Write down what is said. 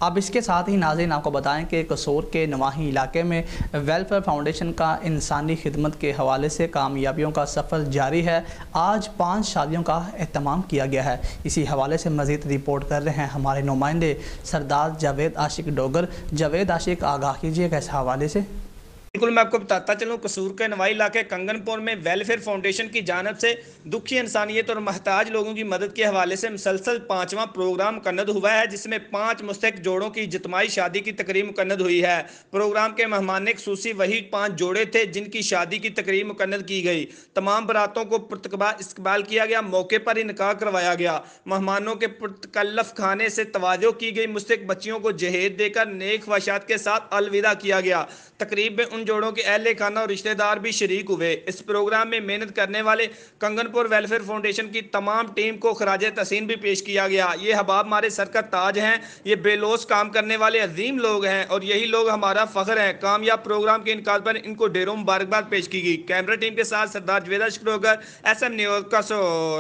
اب اس کے ساتھ ہی ناظرین آپ کو بتائیں کہ قصور کے نواحی علاقے میں ویلفیئر فاؤنڈیشن کا انسانی خدمت کے حوالے سے کامیابیوں کا سفر جاری ہے۔ آج 5 شادیوں کا اہتمام کیا گیا ہے۔ اسی حوالے سے مزید رپورٹ کر رہے ہیں ہمارے نمائندے سردار جاوید عاشق ڈوگر۔ جاوید عاشق، آگاہ کیجیے گا اس حوالے سے۔ بالکل، میں آپ کو بتاتا چلوں، قصور کے نواحی علاقے کنگن پور میں ویلفیئر فاؤنڈیشن کی جانب سے دکھی انسانیت اور محتاج لوگوں کی مدد کے حوالے سے مسلسل 5واں پروگرام مقرر ہوا ہے، جس میں 5 مستحق جوڑوں کی اجتماعی شادی کی تقریب مقرر ہوئی ہے۔ پروگرام کے مہمان خصوصی وہی 5 جوڑے تھے جن کی شادی کی تقریب مقرر کی گئی۔ تمام براتوں کو استقبال کیا گیا، موقع پر ہی نکاح کروایا گیا۔ مہمانوں کے پرتکلف کھانے سے توجہ کی گئی، مستحق بچیوں کو جہیز دے کر نیک خواہشات کے ساتھ الوداع کیا گیا۔ تقریب میں ان جوڑوں کے اہل خانہ اور رشتہ دار بھی شریک ہوئے۔ اس پروگرام میں محنت کرنے والے کنگن پور ویلفیئر فاؤنڈیشن کی تمام ٹیم کو خراج تحسین بھی پیش کیا گیا۔ یہ احباب ہمارے سر کا تاج ہیں، یہ بے لوث کام کرنے والے عظیم لوگ ہیں اور یہی لوگ ہمارا فخر ہیں۔ کامیاب پروگرام کے انعقاد پر ان کو ڈھیروں مبارکباد پیش کی گئی۔ کیمرہ ٹیم کے ساتھ سردار جاوید عاشق ڈوگر، SM نیوز، قصور۔